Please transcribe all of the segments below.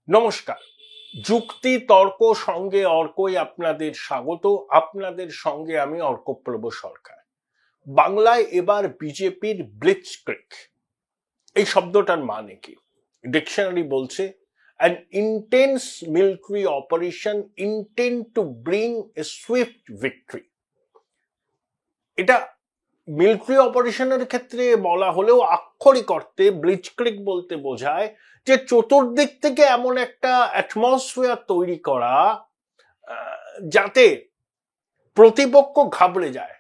নমস্কার। যুক্তি তর্ক সঙ্গে অর্কই আপনাদের স্বাগত। আপনাদের সঙ্গে আমি অর্কপ্রভ সরকার। বাংলায় এবার বিজেপির ব্লিটজক্রিগ, এই শব্দটার মানে কি? ডিকশনারি বলছে an intense military operation intent to bring a swift victory। এটা মিলিটারি অপারেশনের ক্ষেত্রে বলা হলেও আক্ষরিক অর্থে ব্লিটজক্রিগ বলতে বোঝায় যে চতুর্দিক থেকে এমন একটা অ্যাটমসফিয়ার তৈরি করা যাতে প্রতিপক্ষ ঘাবড়ে যায়।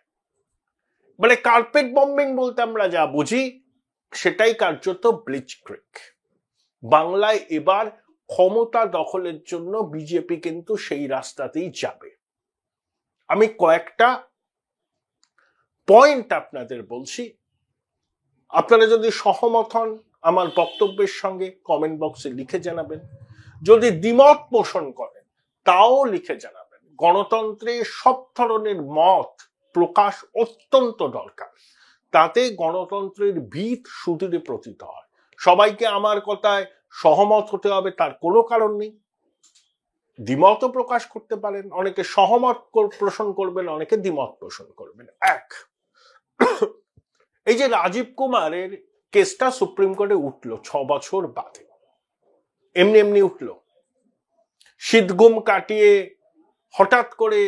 মানে কার্পেট বম্বিং বলতে আমরা যা বুঝি সেটাই কার্যত ব্লিটজক্রিগ। বাংলায় এবার ক্ষমতা দখলের জন্য বিজেপি কিন্তু সেই রাস্তাতেই যাবে। আমি কয়েকটা পয়েন্ট আপনাদের বলছি, আপনারা যদি সহমত হন আমার বক্তব্যের সঙ্গে কমেন্ট বক্সে লিখে জানাবেন, যদি দ্বিমত পোষণ করেন তাও লিখে জানাবেন। গণতন্ত্রে সব ধরনের মত প্রকাশ অত্যন্ত দরকার, তাতে গণতন্ত্রের ভিত সুদৃঢ় প্রতীত হয়। সবাইকে আমার কথায় সহমত হতে হবে তার কোনো কারণ নেই, দ্বিমতও প্রকাশ করতে পারেন। অনেকে সহমত পোষণ করবেন, অনেকে দ্বিমত পোষণ করবেন। এই যে রাজীব কুমারের কেসটা সুপ্রিম কোর্টে উঠলো 6 বছর বাদে, এমনি উঠলো। শীতঘুম কাটিয়ে হঠাৎ করে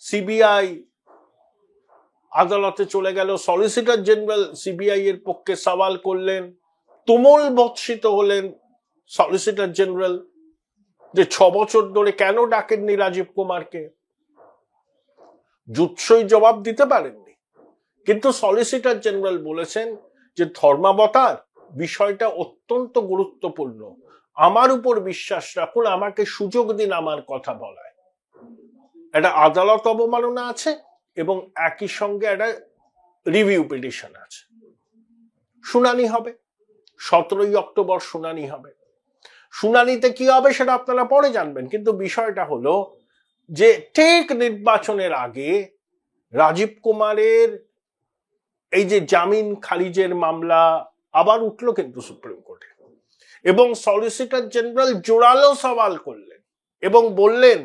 সিবিআই আদালতে চলে গেল। সলিসিটর জেনারেল সিবিআই এর পক্ষে সওয়াল করলেন, তুমুল বর্ষিত হলেন সলিসিটর জেনারেল যে 6 বছর ধরে কেন ডাকেননি রাজীব কুমারকে। জুৎসই জবাব দিতে পারেননি, কিন্তু সলিসিটর জেনারেল বলেছেন যে ধর্মাবতার বিষয়টা অত্যন্ত গুরুত্বপূর্ণ, আমার উপর বিশ্বাস রাখুন, আমাকে সুযোগ দিন আমার কথা বলায়। একটা আদালত অবমাননা আছে এবং একই সঙ্গে একটা রিভিউ পিটিশন আছে। শুনানি হবে 17ই অক্টোবর, শুনানি হবে। শুনানিতে কি হবে সেটা আপনারা পরে জানবেন, কিন্তু বিষয়টা হলো যে ঠিক নির্বাচনের আগে রাজীব কুমারের এই যে জামিন খারিজের মামলা আবার উঠলো কিন্তু সুপ্রিম কোর্টে, এবং সলিসিটর জেনারেল জোরালো সওয়াল করলেন এবং বললেন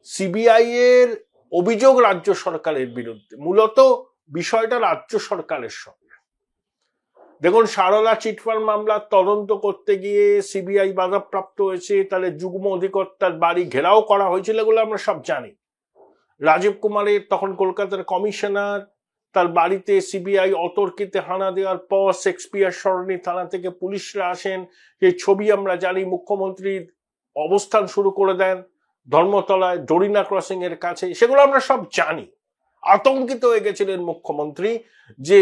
সিবিআই এর অভিযোগ রাজ্য সরকারের বিরুদ্ধে, মূলত বিষয়টা রাজ্য সরকারের সঙ্গে। দেখুন, সারলা চিটফান্ড মামলার তদন্ত করতে গিয়ে সিবিআই বাধাপ্রাপ্ত হয়েছে, তাহলে যুগ্ম অধিকর্তার বাড়ি ঘেরাও করা হয়েছিল, এগুলো আমরা সব জানি। রাজীব কুমারের তখন কলকাতার কমিশনার, তার বাড়িতে সিবিআই অতর্কিতে হানা দেওয়ার পর শেক্সপিয়ার সরণি থানা থেকে পুলিশরা আসেন, এই ছবি আমরা জানি। মুখ্যমন্ত্রী অবস্থান শুরু করে দেন ধর্মতলায় ডরিনা ক্রসিং এর কাছে, সেগুলো আমরা সব জানি। আতঙ্কিত হয়ে গেছিলেন মুখ্যমন্ত্রী যে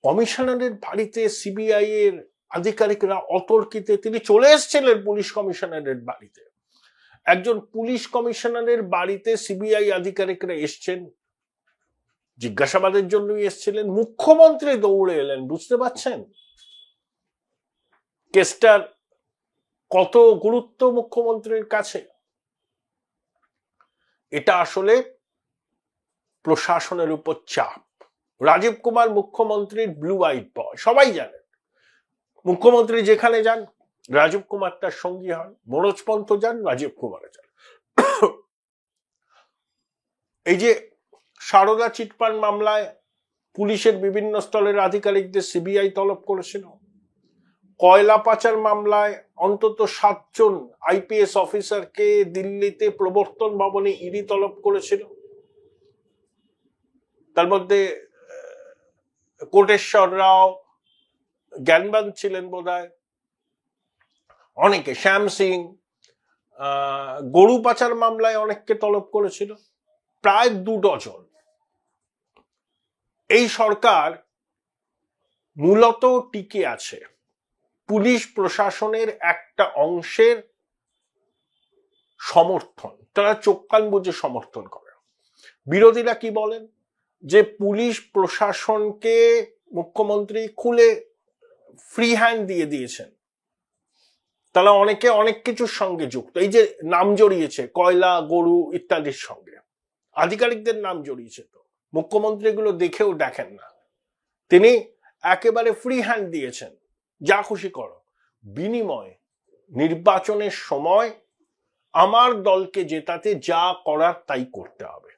কমিশনারের বাড়িতে সিবিআই এর আধিকারিকরা অতর্কিতে, তিনি চলে এসেছিলেন পুলিশ কমিশনারের বাড়িতে। একজন পুলিশ কমিশনারের বাড়িতে সিবিআই আধিকারিকরা এসছেন, জিজ্ঞাসাবাদের জন্যই এসেছিলেন, মুখ্যমন্ত্রী দৌড়ে এলেন। বুঝতে পারছেন কেসটার কত গুরুত্ব মুখ্যমন্ত্রীর কাছে? এটা আসলে প্রশাসনের উপর চাপ। রাজীব কুমার মুখ্যমন্ত্রীর ব্লু আইড বয়, সবাই জানেন। মুখ্যমন্ত্রী যেখানে যান রাজীব কুমার তার সঙ্গী হন, মনোজ পন্থ যান, রাজীব কুমার যান। এই যে সারদা চিটফান্ড মামলায় পুলিশের বিভিন্ন স্তরের আধিকারিকদের সিবিআই তলব করেছিল, কয়লা পাচার মামলায় অন্তত 7 জন আইপিএস অফিসারকে দিল্লিতে প্রবর্তন ভবনে ইডি তলব করেছিল। তার মধ্যে কোটেশ্বর রাও, জ্ঞানবান ছিলেন বোধহয়, অনেকে, শ্যাম সিং। গরু পাচার মামলায় অনেককে তলব করেছিল, প্রায় 2 ডজন। এই সরকার মূলত টিকে আছে পুলিশ প্রশাসনের একটা অংশের সমর্থন, তারা চোখ কান বুজে সমর্থন করে। বিরোধীরা কি বলেন যে পুলিশ প্রশাসনকে মুখ্যমন্ত্রী খুলে ফ্রি হ্যান্ড দিয়ে দিয়েছেন, তারা অনেকে অনেক কিছুর সঙ্গে যুক্ত। এই যে নাম জড়িয়েছে কয়লা, গরু ইত্যাদির সঙ্গে, আধিকারিকদের নাম জড়িয়েছে, তো মুখ্যমন্ত্রী এগুলো দেখেও দেখেন না, তিনি একেবারে ফ্রি হ্যান্ড দিয়েছেন, যা খুশি করো। বিনিময়ে নির্বাচনের সময় আমার দলকে জেতাতে যা করার তাই করতে হবে।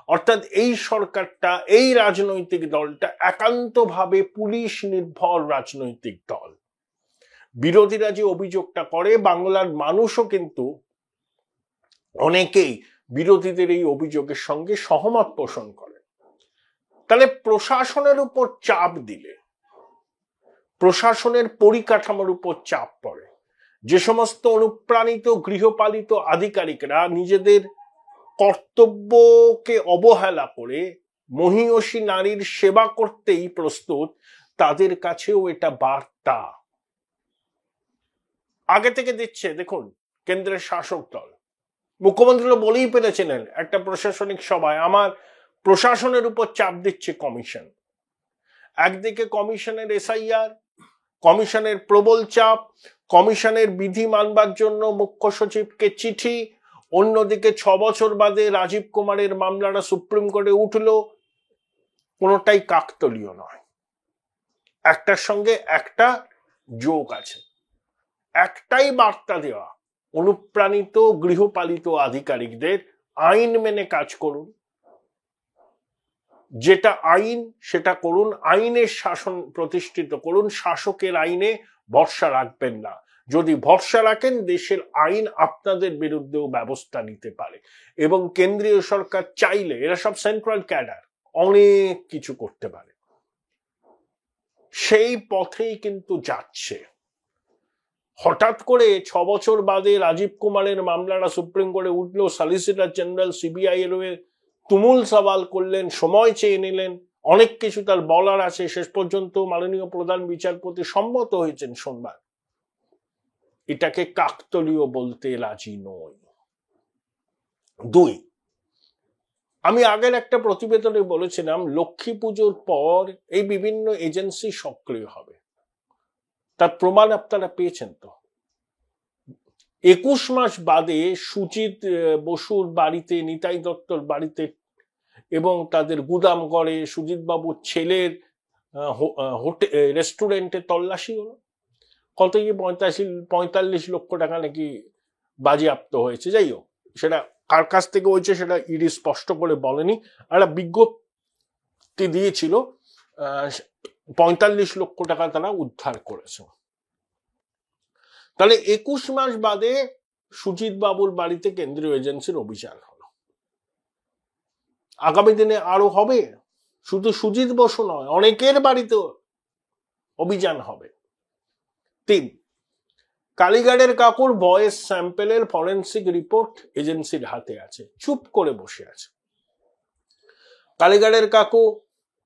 অর্থাৎ এই সরকারটা, এই রাজনৈতিক দলটা একান্তভাবে পুলিশ নির্ভর রাজনৈতিক দল। বিরোধীরা যে অভিযোগটা করে, বাংলার মানুষও কিন্তু অনেকেই বিরোধীদের এই অভিযোগের সঙ্গে সহমত পোষণ করে। তাহলে প্রশাসনের উপর চাপ দিলে, প্রশাসনের পরিকাঠামোর উপর চাপ পড়ে। যে সমস্ত অনুপ্রাণিত গৃহপালিত আধিকারিকরা নিজেদের কর্তব্যকে অবহেলা করে মহিয়সী নারীর সেবা করতেই প্রস্তুত, তাদের কাছেও এটা বার্তা আগে থেকে দিচ্ছে। দেখুন, কেন্দ্রের শাসক দল, মুখ্যমন্ত্রী বলেই পেরেছিলেন একটা প্রশাসনিক সভায়, আমার প্রশাসনের উপর চাপ দিচ্ছে কমিশন। একদিকে কমিশনের এসআইআর, কমিশনের প্রবল চাপ, কমিশনের বিধি মানবার জন্য মুখ্য সচিবকে চিঠি, অন্যদিকে 6 বছর বাদে রাজীব কুমারের মামলাটা সুপ্রিম কোর্টে উঠল। কোনোটাই কাকতলীয় নয়, একটার সঙ্গে একটা যোগ আছে। একটাই বার্তা দেওয়া, অনুপ্রাণিত গৃহপালিত আধিকারিকদের আইন মেনে কাজ করুন, যেটা আইন সেটা করুন, আইনের শাসন প্রতিষ্ঠিত করুন, শাসকের আইনে ভরসা রাখবেন না। যদি ভরসা রাখেন, দেশের আইন আপনাদের বিরুদ্ধেও ব্যবস্থা নিতে পারে। এবং কেন্দ্রীয় সরকার চাইলে, এরা সব সেন্ট্রাল ক্যাডার, অনেক কিছু করতে পারে। সেই পথেই কিন্তু যাচ্ছে। হঠাৎ করে 6 বছর বাদে রাজীব কুমারের মামলাটা সুপ্রিম কোর্টে উঠলো, সলিসিটর জেনারেল সিবিআই এর তুমুল সওয়াল করলেন, সময় চেয়ে নিলেন, অনেক কিছু তার বলার আছে। শেষ পর্যন্ত মাননীয় প্রধান বিচারপতি সম্মত হয়েছেন সোমবার। এটাকে কাকতলীয় বলতে রাজি নই। 2, আমি আগের একটা প্রতিবেদনে বলেছিলাম লক্ষ্মী পুজোর পর এই বিভিন্ন এজেন্সি সক্রিয় হবে। তার প্রমাণ আপনারা পেয়েছেন তো। 21 মাস বাদে সুজিত বসুর বাড়িতে, নিতাই দত্তর বাড়িতে এবং তাদের গুদামঘরে, সুজিত বাবুর ছেলের রেস্টুরেন্টে তল্লাশি হলো। কত 45 লক্ষ টাকা নাকি বাজেয়াপ্ত হয়েছে। যাই হোক, সেটা কার কাছ থেকে হয়েছে সেটা ইডি স্পষ্ট করে বলেনি। একটা বিজ্ঞপ্তি দিয়েছিল 45 লক্ষ টাকা তারা উদ্ধার করেছে। তাহলে 21 মাস বাদে সুজিত বাবুর বাড়িতে কেন্দ্রীয় এজেন্সির অভিযান হলো। আগামী দিনে আরো হবে। শুধু সুজিত বসু নয়, অনেকের বাড়িতে অভিযান হবে। 3, কালীঘাটের কাকুর ভয়েস স্যাম্পেলের ফরেন্সিক রিপোর্ট এজেন্সির হাতে আছে, চুপ করে বসে আছে। কালীঘাটের কাকু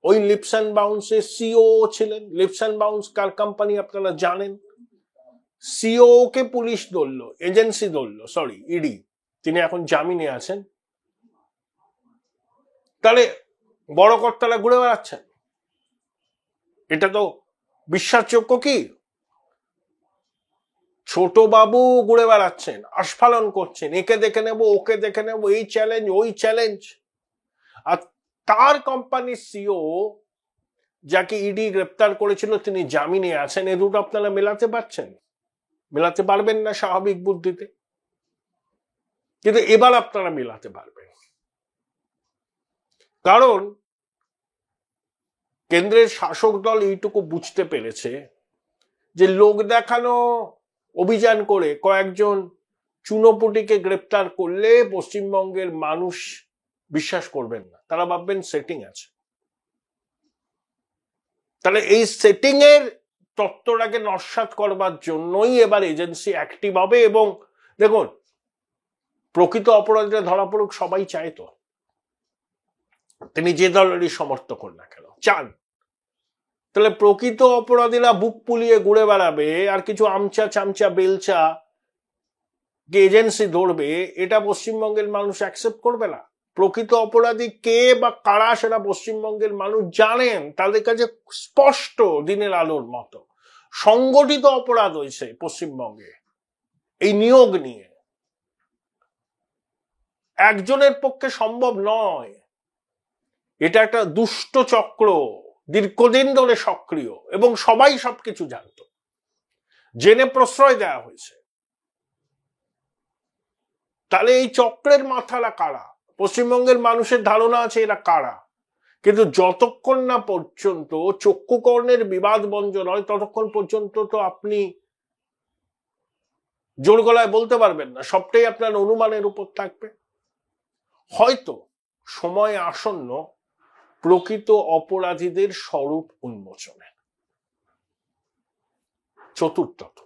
ওই লিপস অ্যান্ড বাউন্সের সিও ছিলেন। লিপস অ্যান্ড বাউন্স কার কোম্পানি আপনারা জানেন। সিও কে পুলিশ ধরলো, এজেন্সি ধরলো, সরি ইডি। তিনি এখন জামিনে আছেন। তাহলে বড় কর্তারা ঘুরে বেড়াচ্ছেন, এটা তো বিশ্বাসযোগ্য কি? ছোট বাবু ঘুরে বেড়াচ্ছেন, আস্ফালন করছেন, একে দেখে নেব, ওকে দেখে নেব, এই চ্যালেঞ্জ, ওই চ্যালেঞ্জ। আর তার কোম্পানির সিও যাকে ইডি গ্রেপ্তার করেছিল তিনি জামিনে আছেন। এ দুটো আপনারা মেলাতে পারছেন? মেলাতে পারবেন না স্বাভাবিক বুদ্ধিতে, কিন্তু এবার আপনারা মেলাতে পারবেন। কারণ কেন্দ্রের শাসক দল এইটুকু বুঝতে পেরেছে যে লোক দেখানো অভিযান করে কয়েকজন চুনোপুটিকে গ্রেপ্তার করলে পশ্চিমবঙ্গের মানুষ বিশ্বাস করবেন না, তারা ভাববেন সেটিং আছে। তাহলে এই সেটিং এর তত্ত্বটাকে নস্যাৎ করবার জন্যই এবার এজেন্সি অ্যাক্টিভ হবে। এবং দেখুন, প্রকৃত অপরাধীরা ধরা পড়ুক সবাই চায় তো, তিনি যে দলেরই সমর্থক হন না কেন, চান। তাহলে প্রকৃত অপরাধীরা বুক পুলিয়ে ঘুরে বেড়াবে আর কিছু আমচা চামচা বেলচা যে এজেন্সি ধরবে, এটা পশ্চিমবঙ্গের মানুষ অ্যাকসেপ্ট করবে না। প্রকৃত অপরাধী কে বা কারা সেটা পশ্চিমবঙ্গের মানুষ জানেন, তাদের কাছে স্পষ্ট দিনের আলোর মতো। সংগঠিত অপরাধ হয়েছে পশ্চিমবঙ্গে এই নিয়োগ নিয়ে, একজনের পক্ষে সম্ভব নয়। এটা একটা দুষ্ট চক্র, দীর্ঘদিন ধরে সক্রিয়, এবং সবাই সবকিছু জানত, জেনে প্রশ্রয় দেওয়া হয়েছে। তাহলে এই চক্রের মাথারা কারা? পশ্চিমবঙ্গের মানুষের ধারণা আছে এরা কারা, কিন্তু যতক্ষণ না পর্যন্ত চক্ষুকর্ণের বিবাদ বঞ্জন হয় ততক্ষণ পর্যন্ত তো আপনি জোর গলায় বলতে পারবেন না, সবটাই আপনার অনুমানের উপর থাকবে। হয়তো সময় আসন্ন প্রকৃত অপরাধীদের স্বরূপ উন্মোচনের। চতুর্থত,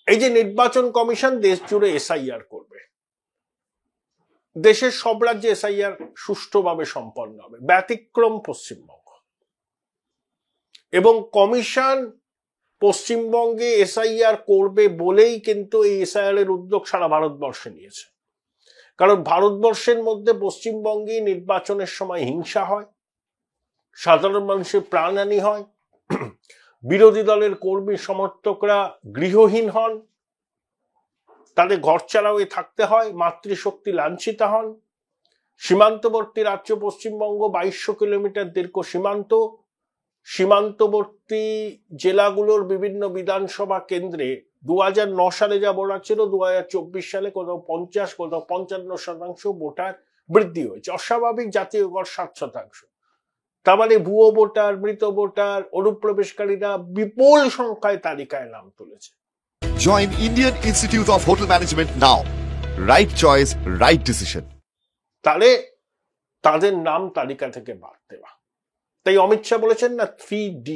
এই যে নির্বাচন কমিশন দেশ জুড়ে এসআইআর করবে, দেশের সব রাজ্যে এসআইআর সুষ্ঠুভাবে সম্পন্ন হবে, ব্যতিক্রম পশ্চিমবঙ্গ। এবং কমিশন পশ্চিমবঙ্গে এসআইআর করবে বলেই কিন্তু এই এসআইআর এর উদ্যোগ সারা ভারতবর্ষে নিয়েছে। কারণ ভারতবর্ষের মধ্যে পশ্চিমবঙ্গে নির্বাচনের সময় হিংসা হয়, সাধারণ মানুষের প্রাণহানি হয়, বিরোধী দলের কর্মী সমর্থকরা গৃহহীন হন, তাদের ঘর ছাড়া হয়ে থাকতে হয়, মাতৃশক্তি লাঞ্ছিত হন। সীমান্তবর্তী রাজ্য পশ্চিমবঙ্গ, 2200 কিলোমিটার দীর্ঘ সীমান্ত, সীমান্তবর্তী জেলাগুলোর বিভিন্ন বিধানসভা কেন্দ্রে 2009 সালে যা ভোটার ছিল 2024 সালে কোথাও 50, কোথাও 55% ভোটার বৃদ্ধি হয়েছে। অস্বাভাবিক জাতীয় গড় 7%। তার মানে ভুয়ো ভোটার, মৃত ভোটার, অনুপ্রবেশকারীরা বিপুল সংখ্যায় তালিকায় নাম তুলেছে। Join Indian Institute of Hotel Management now. Right choice, right decision. তাহলে তাদের নাম তালিকা থেকে বাদ দেওয়া। তাই অমিত শাহ বলেছেন না 3D,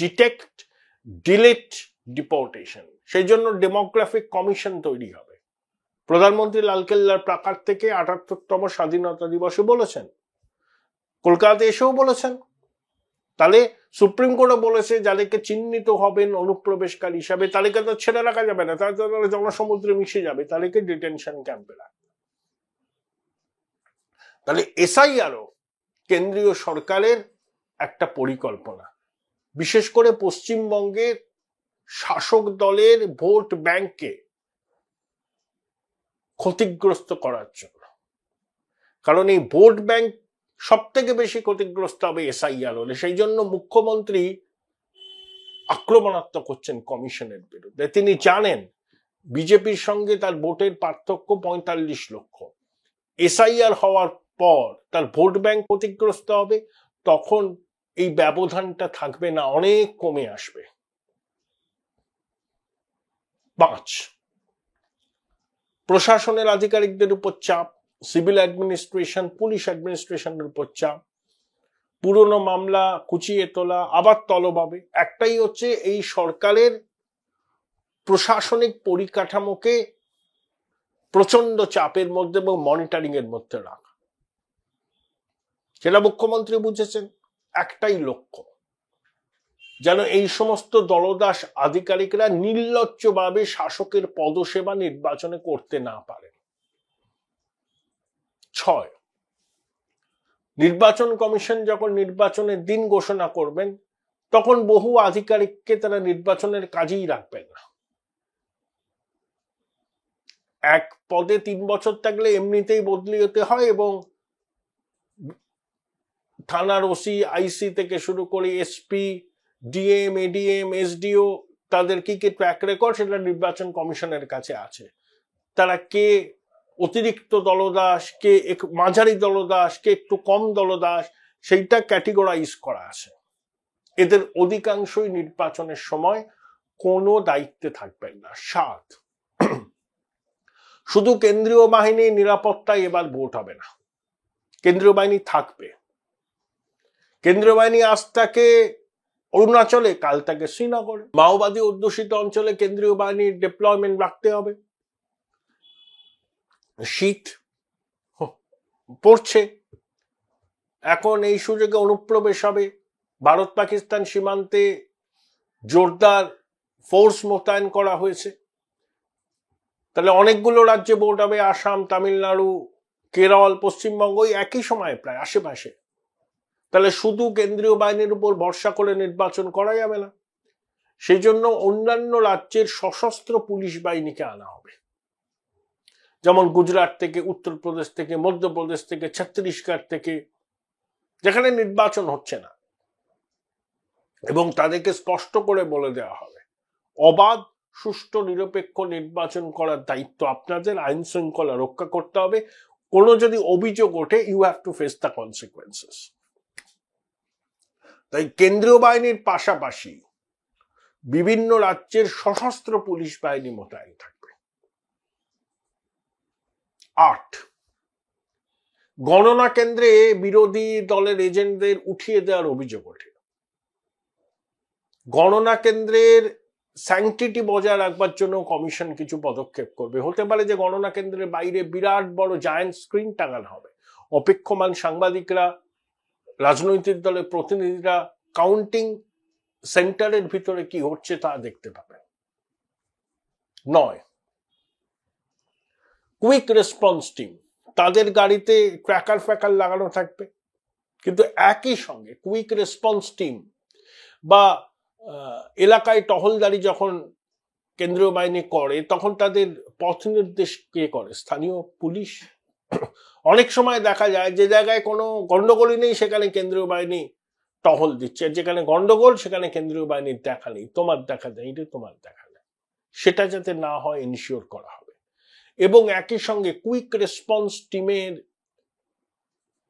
ডিটেক্ট, ডিলিট, ডিপোর্টেশন। সেই জন্য ডেমোগ্রাফিক কমিশন তৈরি হবে। প্রধানমন্ত্রী লালকেল্লার প্রাকার থেকে 78তম স্বাধীনতা দিবসে বলেছেন, কলকাতাতে এসেও বলেছেন। তাহলে সুপ্রিম কোর্টও বলেছে যাদেরকে চিহ্নিত হবেন অনুপ্রবেশকারী হিসাবে তাদেরকে তো ছেড়ে রাখা যাবে না, তারা জনসমুদ্রে মিশে যাবে, তাদেরকে ডিটেনশন ক্যাম্পে রাখবে। তাহলে এসআইআরও কেন্দ্রীয় সরকারের একটা পরিকল্পনা, বিশেষ করে পশ্চিমবঙ্গের শাসক দলের ভোট ব্যাংককে ক্ষতিগ্রস্ত করার জন্য। কারণ এই ভোট ব্যাংক সব থেকে বেশি ক্ষতিগ্রস্ত হবে এসআইআর হলে। সেই জন্য মুখ্যমন্ত্রী আক্রমণাত্মক হচ্ছেন কমিশনের বিরুদ্ধে। তিনি জানেন বিজেপির সঙ্গে তার ভোটের পার্থক্য 45 লক্ষ। এসআইআর হওয়ার পর তার ভোট ব্যাংক ক্ষতিগ্রস্ত হবে, তখন এই ব্যবধানটা থাকবে না, অনেক কমে আসবে। 5, প্রশাসনের আধিকারিকদের উপর চাপ, সিভিল অ্যাডমিনিস্ট্রেশন, পুলিশ অ্যাডমিনিস্ট্রেশনের উপর চাপ, পুরনো মামলা কুচিয়ে তোলা, আবার তলবাবে। একটাই হচ্ছে এই সরকারের প্রশাসনিক পরিকাঠামোকে প্রচন্ড চাপের মধ্যে এবং মনিটরিং এর মধ্যে রাখা। সেটা মুখ্যমন্ত্রী বুঝেছেন। একটাই লক্ষ্য, যেন এই সমস্ত দলদাস আধিকারিকরা নির্লজ্জভাবে শাসকের পদসেবা নির্বাচনে করতে না পারে। 6, নির্বাচন কমিশন যখন নির্বাচনের দিন ঘোষণা করবেন তখন বহু আধিকারিককে তারা নির্বাচনের কাজেই রাখবেন না। এক পদে 3 বছর থাকলে এমনিতেই বদলি হতে হয়, এবং থানার ওসি, আইসি থেকে শুরু করে এসপি, ডিএম, এডিএম, এসডিও, তাদের কি কি ট্র্যাক রেকর্ড সেটা নির্বাচন কমিশনের কাছে আছে। তারা কে অতিরিক্ত দলদাস, কে মাঝারি দলদাস, কে একটু কম দলদাস, সেইটা ক্যাটেগরাইজ করা আছে। এদের অধিকাংশই নির্বাচনের সময় কোনো দায়িত্বে থাকবেন না। 7, শুধু কেন্দ্রীয় বাহিনী নিরাপত্তায় এবার ভোট হবে না, কেন্দ্রীয় বাহিনী থাকবে। কেন্দ্রীয় বাহিনী আজ তাকে অরুণাচলে, কাল তাকে শ্রীনগরে। মাওবাদী অধ্যুষিত অঞ্চলে কেন্দ্রীয় বাহিনীর ডিপ্লয়মেন্ট রাখতে হবে। শীত পড়ছে, এখন এই সুযোগে অনুপ্রবেশ হবে। ভারত পাকিস্তান সীমান্তে জোরদার ফোর্স মোতায়েন করা হয়েছে। তাহলে অনেকগুলো রাজ্যে ভোট হবে, আসাম, তামিলনাড়ু, কেরল, পশ্চিমবঙ্গ, একই সময়ে প্রায় আশেপাশে। তাহলে শুধু কেন্দ্রীয় বাহিনীর উপর ভরসা করে নির্বাচন করা যাবে না। সেই জন্য অন্যান্য রাজ্যের সশস্ত্র পুলিশ বাহিনীকে আনা হবে, যেমন গুজরাট থেকে, উত্তরপ্রদেশ থেকে, মধ্যপ্রদেশ থেকে, ছত্তিশগড় থেকে, যেখানে নির্বাচন হচ্ছে না। এবং তাদেরকে স্পষ্ট করে বলে দেওয়া হবে অবাধ, সুষ্ঠু নিরপেক্ষ নির্বাচন করার দায়িত্ব আপনাদের, আইন শৃঙ্খলা রক্ষা করতে হবে। কোনো যদি অভিযোগ ওঠে, you have to face the consequences. তাই কেন্দ্রীয় বাহিনীর পাশাপাশি বিভিন্ন রাজ্যের সশস্ত্র পুলিশ বাহিনী মোতায়েন থাকবে। 8, গণনা কেন্দ্রে বিরোধী দলের এজেন্টদের উঠিয়ে দেওয়ার অভিযোগ ওঠে। গণনা কেন্দ্রের স্যাংটিটি বজায় রাখবার জন্য কমিশন কিছু পদক্ষেপ করবে। হতে পারে যে গণনা কেন্দ্রের বাইরে বিরাট বড় জায়ান্ট স্ক্রিন টাঙানো হবে, অপেক্ষমান সাংবাদিকরা, রাজনৈতিক দলের প্রতিনিধিরা কাউন্টিং সেন্টারের ভিতরে কি হচ্ছে তা দেখতে পাবেন। 9, কুইক রেসপন্স টিম, তাদের গাড়িতে ক্র্যাকার ফ্যাকার লাগানো থাকবে, কিন্তু একই সঙ্গে কুইক রেসপন্স টিম বা এলাকায় টহলদারি যখন কেন্দ্রীয় বাহিনী করে, তখন তাদের পথ নির্দেশ কে করে? স্থানীয় পুলিশ। অনেক সময় দেখা যায় যে জায়গায় কোনো গন্ডগোলই নেই সেখানে কেন্দ্রীয় বাহিনী টহল দিচ্ছে, আর যেখানে গন্ডগোল সেখানে কেন্দ্রীয় বাহিনীর দেখা নেই, তোমার দেখা নেই, তোমার দেখা নেই। সেটা যাতে না হয় ইনশিওর করা হবে। এবং একই সঙ্গে কুইক রেসপন্স টিমের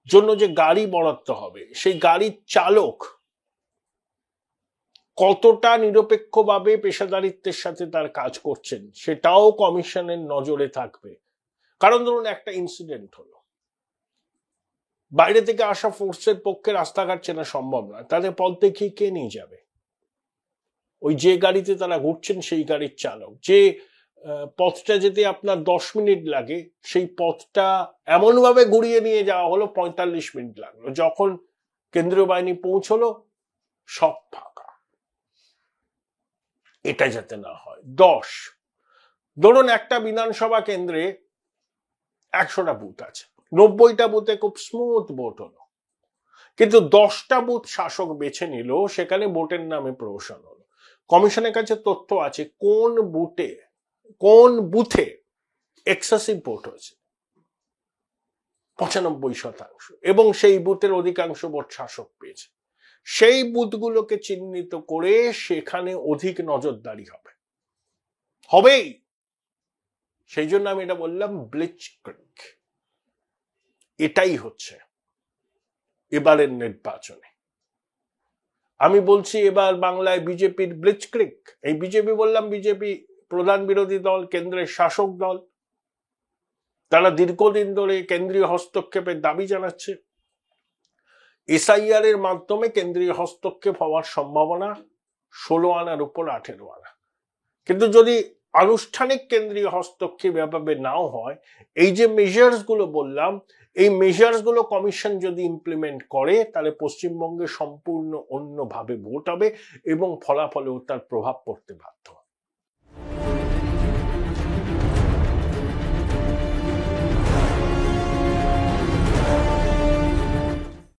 জন্য যে গাড়ি বরাদ্দ হবে, সেই গাড়ির চালক কতটা নিরপেক্ষভাবে পেশাদারিত্বের সাথে তার কাজ করছেন সেটাও কমিশনের নজরে থাকবে। কারণ ধরুন একটা ইনসিডেন্ট হলো, বাইরে থেকে আসা ফোর্সের পক্ষে রাস্তাঘাট চেনা সম্ভব নয়, তাদের পথ দেখিয়ে কে নিয়ে যাবে? ওই যে গাড়িতে তারা ঘুরছেন সেই গাড়ির চালক। যে পথটা যেতে আপনার 10 মিনিট লাগে, সেই পথটা এমন ভাবে ঘুরিয়ে নিয়ে যাওয়া হলো 45 মিনিট লাগলো। যখন কেন্দ্রীয় বাহিনী পৌঁছলো সব ফাঁকা। এটা যাতে না হয়। 10, ধরুন একটা বিধানসভা কেন্দ্রে 100টা বুথ আছে, 90টা বুথে খুব স্মুথ ভোট হলো, কিন্তু 10টা বুথ শাসক বেছে নিল, সেখানে ভোটের নামে প্রহসন হলো। কমিশনের কাছে তথ্য আছে কোন বুথে এক্সেসিভ ভোট হয়েছে, 95%, এবং সেই বুথের অধিকাংশ ভোট শাসক পেয়েছে। সেই বুথগুলোকে চিহ্নিত করে সেখানে অধিক নজরদারি হবেই। সেই জন্য আমি এটা বললাম ব্লিচক্রিগ। এটাই হচ্ছে এবারের নির্বাচনে। আমি বলছি এবার বাংলায় বিজেপির ব্লিচক্রিগ। এই বিজেপি বললাম, বিজেপি প্রধান বিরোধী দল, কেন্দ্রের শাসক দল, তারা দীর্ঘদিন ধরে কেন্দ্রীয় হস্তক্ষেপের দাবি জানাচ্ছে। এসআইআর এর মাধ্যমে কেন্দ্রীয় হস্তক্ষেপ হওয়ার সম্ভাবনা 16 আনার উপর 18 আনা। কিন্তু যদি আনুষ্ঠানিক কেন্দ্রীয় হস্তক্ষেপ এভাবে নাও হয়, এই যে মেজার্স গুলো বললাম, এই মেজার্স গুলো কমিশন যদি ইমপ্লিমেন্ট করে, তাহলে পশ্চিমবঙ্গে সম্পূর্ণ অন্যভাবে ভোট হবে এবং ফলাফলেও তার প্রভাব পড়তে বাধ্য।